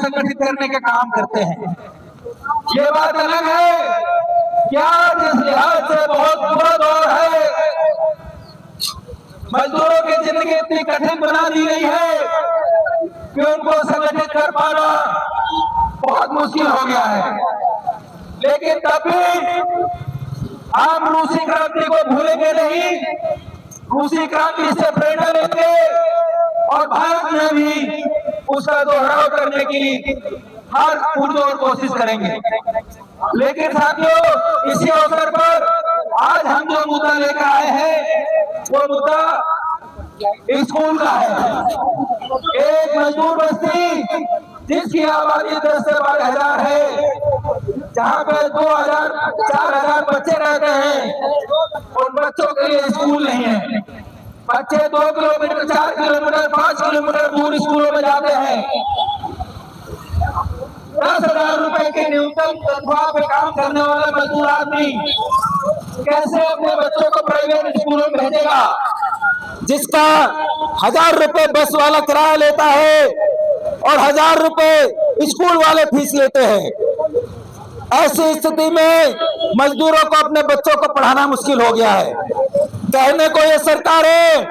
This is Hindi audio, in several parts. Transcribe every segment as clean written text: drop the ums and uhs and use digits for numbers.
संगठित करने का काम करते हैं। ये बात अलग है क्या जिस लिहाज से बहुत बुरा दौर है, मजदूरों की जिंदगी इतनी कठिन बना दी गई है कि उनको संगठित कर पाना बहुत मुश्किल हो गया है। लेकिन तब भी हम रूसी क्रांति को भूलेंगे नहीं, रूसी क्रांति से प्रेरणा लेंगे और भारत में भी उसका दोहराव करने की हर पुरजोर कोशिश करेंगे। लेकिन साथियों, इसी अवसर पर आज हम जो मुद्दा लेकर आए हैं वो मुद्दा स्कूल का है। एक मजदूर बस्ती जिसकी आबादी 10 से 12,000 है, जहाँ पे 2,000-4,000 बच्चे रहते हैं, उन बच्चों के लिए स्कूल नहीं है। बच्चे 2 किलोमीटर, 4 किलोमीटर, 5 किलोमीटर दूर स्कूलों में जाते हैं। 10,000 रुपए के न्यूनतम तनख्वाह पे काम करने वाला मजदूर आदमी कैसे अपने बच्चों को प्राइवेट स्कूलों में भेजेगा, जिसका 1,000 रुपए बस वाला किराया लेता है और 1,000 रुपए स्कूल वाले फीस लेते हैं। ऐसी स्थिति में मजदूरों को अपने बच्चों को पढ़ाना मुश्किल हो गया है। कहने को ये सरकारें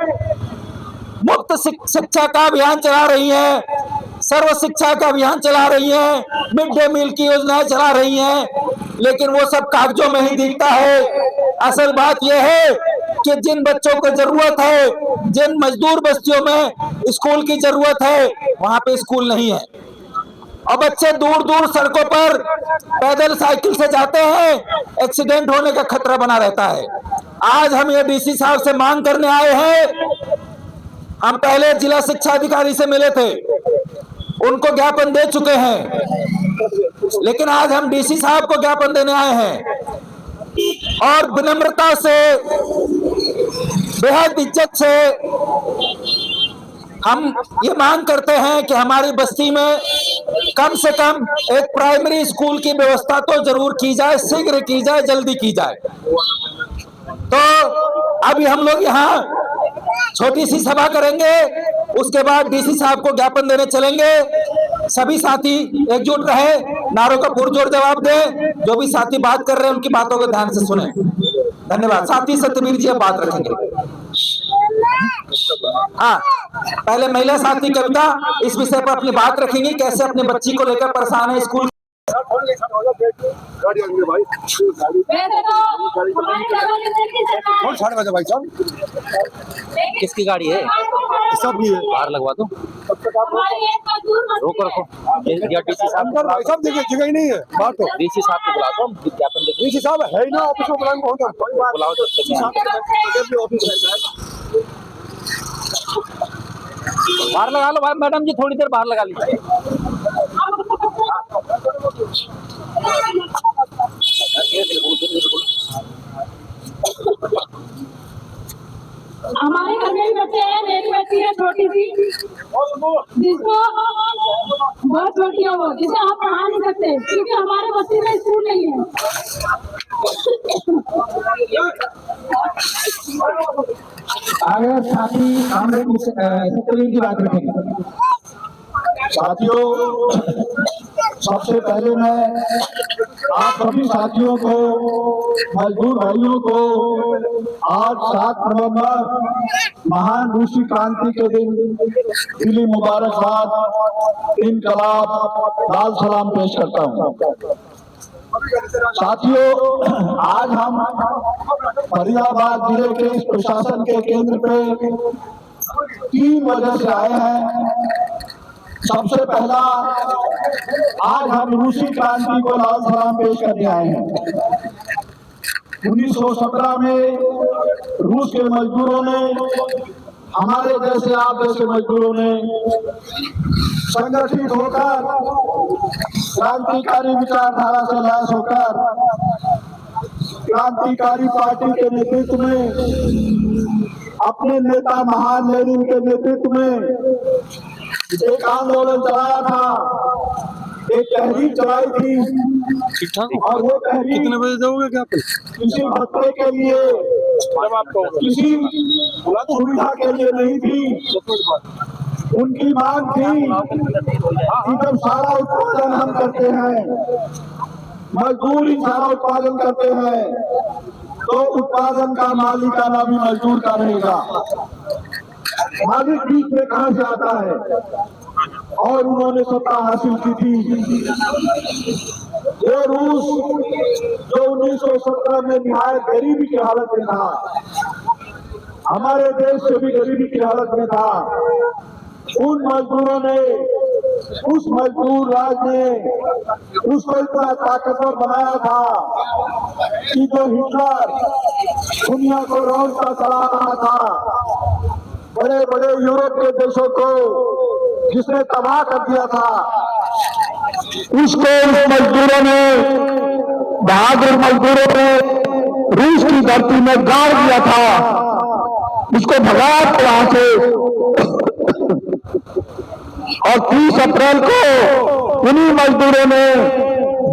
मुफ्त शिक्षा का अभियान चला रही है, सर्व शिक्षा का अभियान चला रही है, मिड डे मील की योजनाएं चला रही हैं, लेकिन वो सब कागजों में ही दिखता है। असल बात यह है कि जिन बच्चों को जरूरत है, जिन मजदूर बस्तियों में स्कूल की जरूरत है, वहां पे स्कूल नहीं है और बच्चे दूर दूर सड़कों पर पैदल साइकिल से जाते हैं। एक्सीडेंट होने का खतरा बना रहता है। आज हम ये डीसी साहब से मांग करने आए हैं। हम पहले जिला शिक्षा अधिकारी से मिले थे, उनको ज्ञापन दे चुके हैं, लेकिन आज हम डीसी साहब को ज्ञापन देने आए हैं और विनम्रता से, बेहद इज्जत से हम ये मांग करते हैं कि हमारी बस्ती में कम से कम एक प्राइमरी स्कूल की व्यवस्था तो जरूर की जाए, शीघ्र की जाए, जल्दी की जाए। तो अभी हम लोग यहाँ छोटी सी सभा करेंगे, उसके बाद डीसी साहब को ज्ञापन देने चलेंगे। सभी साथी एकजुट रहे, नारों का पुरजोर जवाब दें। जो भी साथी बात कर रहे हैं उनकी बातों को ध्यान से सुने। धन्यवाद। साथी सत्यवीर जी अब बात रखेंगे। हाँ, पहले महिला साथी कविता इस विषय पर अपनी बात रखेंगी, कैसे अपने बच्ची को लेकर परेशान है स्कूल। भाई साहब, किसकी गाड़ी है? सब भी है, बाहर लगवा दो। रोको रखो। डीसी साहब देखिए जगह ही नहीं है। बात तो डीसी साहब को बुला दो, विज्ञापन देंगे। डीसी साहब है ही ना, ऑफिस में बुलाओ। बाहर लगा लो मैडम जी, थोड़ी देर बाहर लगा लीजिए। हमारे घर में बच्चे हैं, मेरी बच्ची है छोटी सी, जिसको बहुत छोटी है, वो जिसे आप पढ़ा नहीं सकते क्योंकि हमारे बस्ती में स्कूल नहीं है। अगर साथी सत्यवीर की बात रखेंगे। साथियों, सबसे पहले मैं आप सभी साथियों को, मजदूर भाइयों को आज 7 नवंबर महान रूसी क्रांति के दिन दिली मुबारकबाद, इनकलाब, लाल सलाम पेश करता हूँ। साथियों, आज हम फरीदाबाद जिले के इस प्रशासन के केंद्र पे 3 वजह से आए हैं। सबसे पहला, आज हम रूसी क्रांति को लाल सलाम पेश करने आए हैं। 1917 में रूस के मजदूरों ने, हमारे जैसे आप जैसे मजदूरों ने संगठित होकर, क्रांतिकारी विचारधारा से लैस होकर, क्रांतिकारी पार्टी के नेतृत्व में, अपने नेता महान लेनिन के नेतृत्व में एक आंदोलन चलाया था, एक तहरीक चलाई थी। और वो तहरीक कितने बजे जाओगे क्या? किसी भत्ते के लिए, किसी सुविधा के लिए नहीं थी, उनकी मांग थी कि जब सारा उत्पादन हम करते हैं, मजदूर ही सारा उत्पादन करते हैं, तो उत्पादन का मालिकाना भी मजदूर का रहेगा। मालिक बीच में कहां से आता है? और उन्होंने सत्ता हासिल की थी। वो रूस जो 1917 में निहायत गरीबी की हालत में था, हमारे देश से भी गरीबी की हालत में था, उन मजदूरों ने, उस मजदूर राज ने उसको इतना ताकतवर बनाया था कि जो हिटलर दुनिया को रोकता चला रहा था, बड़े बड़े यूरोप के देशों को जिसने तबाह कर दिया था, उसको उस मजदूरों ने, बहादुर मजदूरों ने रूस की धरती में गाड़ दिया था, उसको भगाया था वहां से। और 30 अप्रैल को उन्हीं मजदूरों ने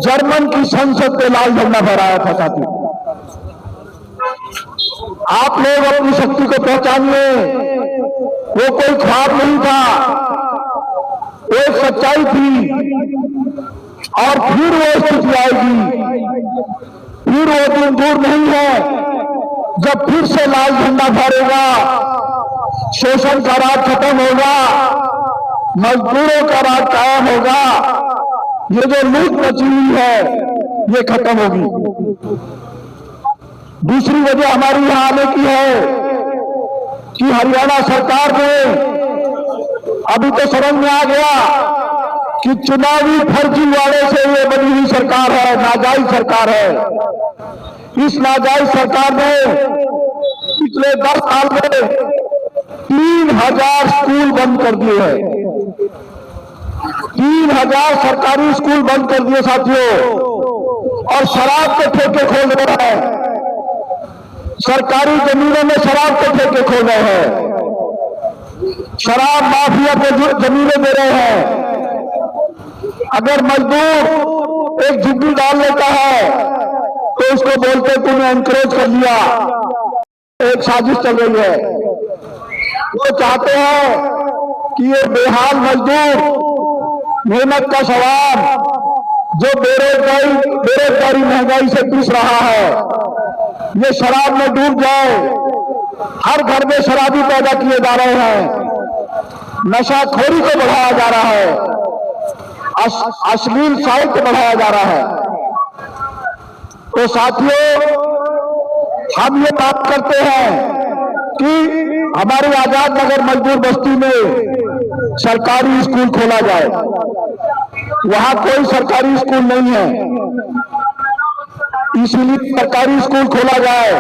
जर्मन की संसद पे लाल झंडा फहराया था। साथियों, आप लोग अपनी शक्ति को पहचानिए। वो कोई ख्वाब नहीं था, वो एक सच्चाई थी। और फिर वो स्थिति आएगी, फिर वो दिन दूर नहीं है जब फिर से लाल झंडा फहरेगा, शोषण का राज खत्म होगा, मजदूरों का राज कायम होगा, ये जो लूट मची हुई है ये खत्म होगी। दूसरी वजह हमारी यहां आने की है कि हरियाणा सरकार ने अभी तो समझ में आ गया कि चुनावी फर्जीवाड़े से ये बनी हुई सरकार है, नाजायज सरकार है। इस नाजायज सरकार ने पिछले 10 साल में 3000 स्कूल बंद कर दिए हैं। 3000 सरकारी स्कूल बंद कर दिए साथियों। और शराब के ठेके खोल रहे हैं, सरकारी जमीनों में शराब के ठेके खोल रहे हैं, शराब माफिया को जमीनें दे रहे हैं। अगर मजदूर एक झुग्गी डाल लेता है तो उसको बोलते तूने एनकरेज कर लिया। एक साजिश चल रही है। वो चाहते हैं कि ये बेहाल मजदूर, मेहनत का सवाल, जो बेरोजगारी महंगाई से पिस रहा है, ये शराब में डूब जाए। हर घर में शराबी पैदा किए जा रहे हैं, नशाखोरी को बढ़ाया जा रहा है, अश्लील साहित्य बढ़ाया जा रहा है। तो साथियों, हम ये बात करते हैं कि हमारे आजाद नगर मजदूर बस्ती में सरकारी स्कूल खोला जाए। वहां कोई सरकारी स्कूल नहीं है, इसलिए सरकारी स्कूल खोला जाए।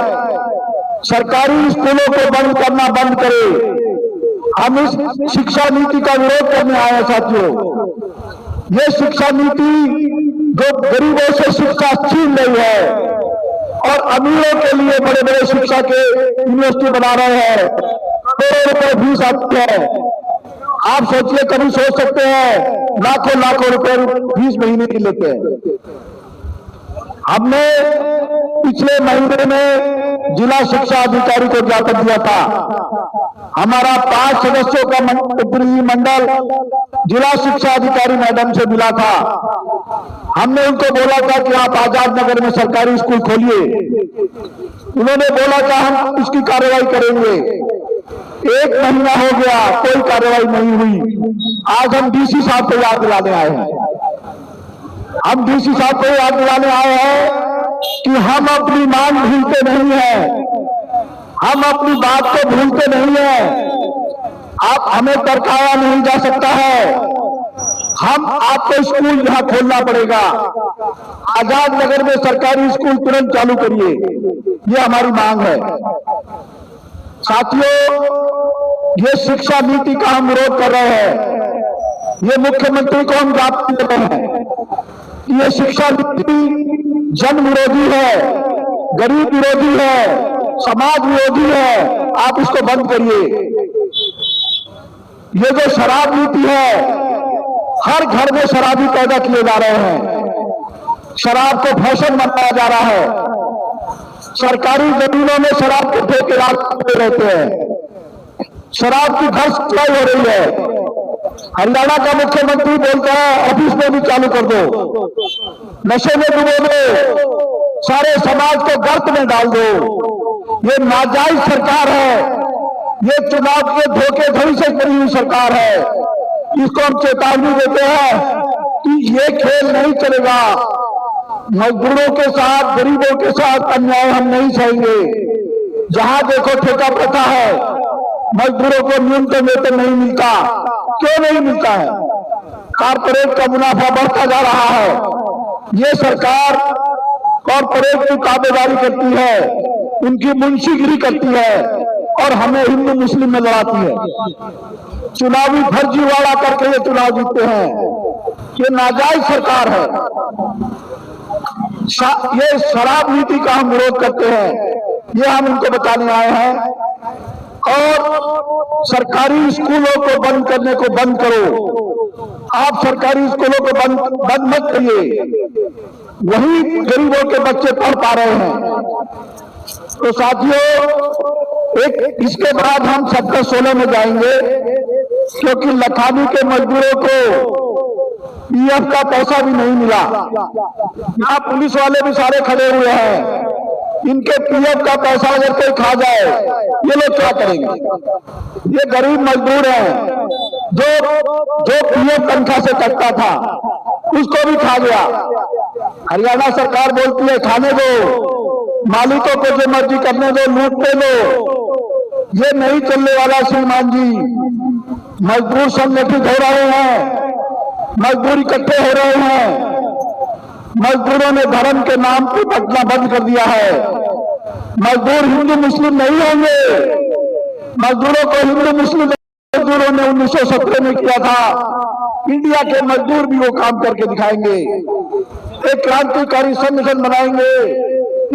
सरकारी स्कूलों को बंद करना बंद करे। हम इस शिक्षा नीति का विरोध करने आए हैं साथियों। ये शिक्षा नीति जो गरीबों से शिक्षा छीन रही है और अमीरों के लिए बड़े बड़े शिक्षा के यूनिवर्सिटी बना रहे हैं, करोड़ों रुपए फीस आती है। आप सोचिए, कभी सोच सकते हैं लाखों लाखों रुपए फीस महीने की लेते हैं। हमने पिछले महीने में जिला शिक्षा अधिकारी को ज्ञापन दिया था। हमारा 5 सदस्यों का प्रतिनिधि मंडल जिला शिक्षा अधिकारी मैडम से मिला था। हमने उनको बोला था कि आप आजाद नगर में सरकारी स्कूल खोलिए। उन्होंने बोला था हम इसकी कार्रवाई करेंगे। 1 महीना हो गया, कोई कार्रवाई नहीं हुई। आज हम डीसी साहब को याद दिलाने आए हैं। हम डीसी साहब को याद दिलाने आए हैं कि हम अपनी मांग भूलते नहीं हैं, हम अपनी बात को भूलते नहीं हैं। आप हमें टरकाया नहीं जा सकता है। हम आपको स्कूल यहां खोलना पड़ेगा। आजाद नगर में सरकारी स्कूल तुरंत चालू करिए, ये हमारी मांग है। साथियों, ये शिक्षा नीति का हम विरोध कर रहे हैं। ये मुख्यमंत्री को हम ज्ञापन दे रहे हैं कि ये शिक्षा नीति जन विरोधी है, गरीब विरोधी है, समाज विरोधी है। आप इसको बंद करिए। ये जो शराब नीति है, हर घर में शराबी पैदा किए जा रहे हैं। शराब को फैशन बनाया जा रहा है। सरकारी जमीनों में शराब के ठेके रहते हैं। शराब की घर सप्लाई हो रही है। हरियाणा का मुख्यमंत्री बोलता है ऑफिस में भी चालू कर दो, नशे में डुबो दो, सारे समाज को गर्त में डाल दो। ये नाजायज सरकार है, ये चुनाव के धोखेधड़ी से बनी हुई सरकार है। इसको हम चेतावनी देते हैं कि ये खेल नहीं चलेगा। मजदूरों के साथ, गरीबों के साथ अन्याय हम नहीं सहेंगे। जहां देखो ठेका प्रथा है, मजदूरों को न्यूनतम वेतन नहीं मिलता। क्यों नहीं मिलता है? कारपोरेट का मुनाफा बढ़ता जा रहा है। ये सरकार कारपोरेट की ताबेदारी करती है, उनकी मुंशीगिरी करती है और हमें हिंदू मुस्लिम में लड़ाती है। चुनावी फर्जीवाड़ा करके ये चुनाव जीतते हैं। ये नाजायज सरकार है। ये शराब नीति का हम विरोध करते हैं, ये हम उनको बताने आए हैं। और सरकारी स्कूलों को बंद करने को बंद करो। आप सरकारी स्कूलों को बंद मत करिए, वही गरीबों के बच्चे पढ़ पा रहे हैं। तो साथियों, इसके बाद हम सेक्टर 16 में जाएंगे, क्योंकि लखानी के मजदूरों को पीएफ का पैसा भी नहीं मिला। यहाँ पुलिस वाले भी सारे खड़े हुए हैं। इनके पीएफ का पैसा अगर कोई खा जाए, ये लोग क्या करेंगे? ये गरीब मजदूर हैं, जो पीएफ तनख्वाह से कटता था, उसको भी खा गया। हरियाणा सरकार बोलती है खाने दो, मालिकों को जो मर्जी करने दो, लूटने दो। ये नहीं चलने वाला श्रीमान जी। मजदूर संगठित हो रहे हैं, मजदूर इकट्ठे हो रहे हैं। मजदूरों ने धर्म के नाम पे बंटना बंद कर दिया है। मजदूर हिंदू मुस्लिम नहीं होंगे। मजदूरों को हिंदू मुस्लिम मजदूरों ने 1917 में किया था। इंडिया के मजदूर भी वो काम करके दिखाएंगे। एक क्रांतिकारी संगठन बनाएंगे,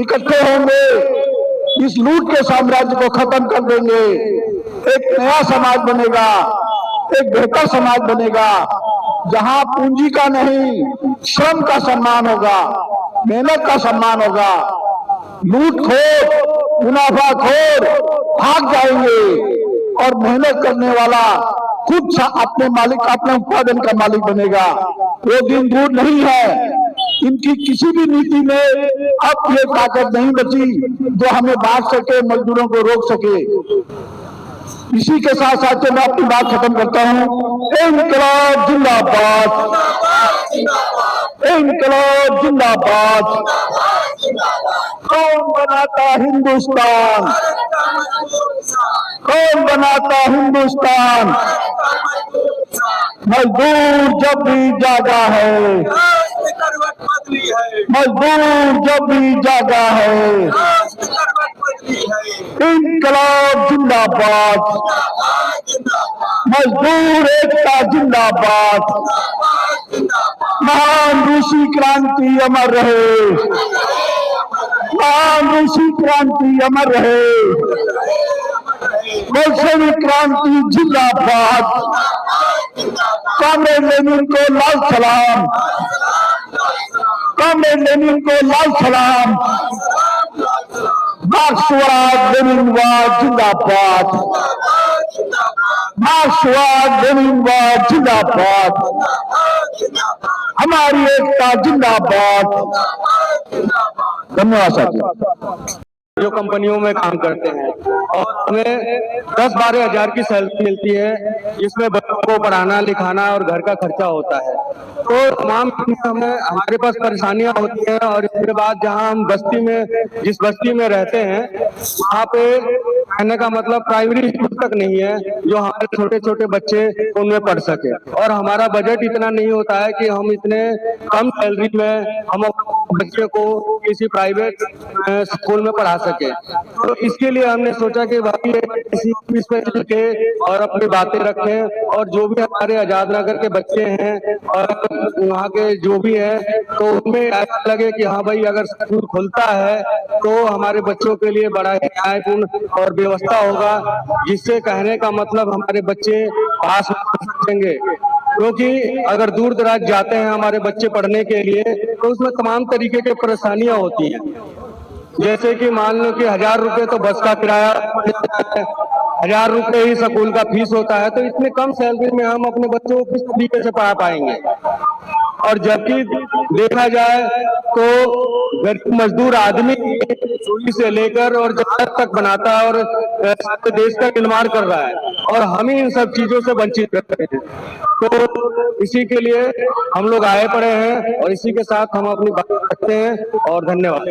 इकट्ठे होंगे, इस लूट के साम्राज्य को खत्म कर देंगे। एक नया समाज बनेगा, एक बेहतर समाज बनेगा, जहां पूंजी का नहीं, श्रम का सम्मान होगा, मेहनत का सम्मान होगा। लूटखोर, मुनाफाखोर भाग जाएंगे और मेहनत करने वाला खुद अपने उत्पादन का मालिक बनेगा। वो दिन दूर नहीं है। इनकी किसी भी नीति में अब ये ताकत नहीं बची जो हमें बांट सके, मजदूरों को रोक सके। इसी के साथ साथ मैं अपनी बात खत्म करता हूं। इनकलाब जिंदाबाद, इनकलाब जिंदाबाद। कौन बनाता हिंदुस्तान, कौन बनाता हिंदुस्तान? मजदूर जब भी जागा है, मजदूर जब भी जागा है। इनकलाब जिंदाबाद, मजदूर एकता जिंदाबाद। महान ऋषि क्रांति अमर रहे, महान ऋषि क्रांति अमर रहे। बोल्शेविक क्रांति जिंदाबाद। कॉमरेड लेनिन को लाल सलाम, कॉमरेड लेनिन को लाल सलाम। मार्क्सवाद लेनिनवाद जिंदाबाद, मार्क्सवाद लेनिनवाद जिंदाबाद। हमारी एकता जिंदाबाद। धन्यवाद साथियों। जो कंपनियों में काम करते हैं और हमें 10-12 हजार की सैलरी मिलती है, जिसमें बच्चों को पढ़ाना लिखाना और घर का खर्चा होता है। तो तमाम हमें हमारे पास परेशानियां होती हैं। और इसके बाद जहां हम बस्ती में, जिस बस्ती में रहते हैं, वहाँ पे कहने का मतलब प्राइमरी स्कूल तक नहीं है जो हमारे छोटे छोटे बच्चे उनमें पढ़ सके। और हमारा बजट इतना नहीं होता है कि हम इतने कम सैलरी में हम बच्चे को किसी प्राइवेट स्कूल में पढ़ा सके। तो इसके लिए हमने सोचा कि भाई इसमें के और अपनी बातें रखें, और जो भी हमारे आजाद नगर के बच्चे हैं और वहाँ के जो भी है, तो उनमें ऐसा लगे कि हाँ भाई अगर स्कूल खुलता है तो हमारे बच्चों के लिए बड़ा ही न्यायपूर्ण और व्यवस्था होगा, जिससे कहने का मतलब हमारे बच्चे पास हो सकेंगे। क्योंकि अगर दूर दराज जाते हैं हमारे बच्चे पढ़ने के लिए, तो उसमें तमाम तरीके की परेशानियां होती हैं। जैसे कि मान लो कि 1000 रुपए तो बस का किराया, 1000 रुपए ही स्कूल का फीस होता है, तो इतने कम सैलरी में हम अपने बच्चों को किस तरीके से पढ़ा पाएंगे। और जबकि देखा जाए तो गरीब मजदूर आदमी चूल्ही से लेकर और जहाज तक बनाता है और देश का निर्माण कर रहा है, और हम ही इन सब चीजों से वंचित रहते हैं। तो इसी के लिए हम लोग आए पड़े हैं और इसी के साथ हम अपनी बात रखते हैं और धन्यवाद।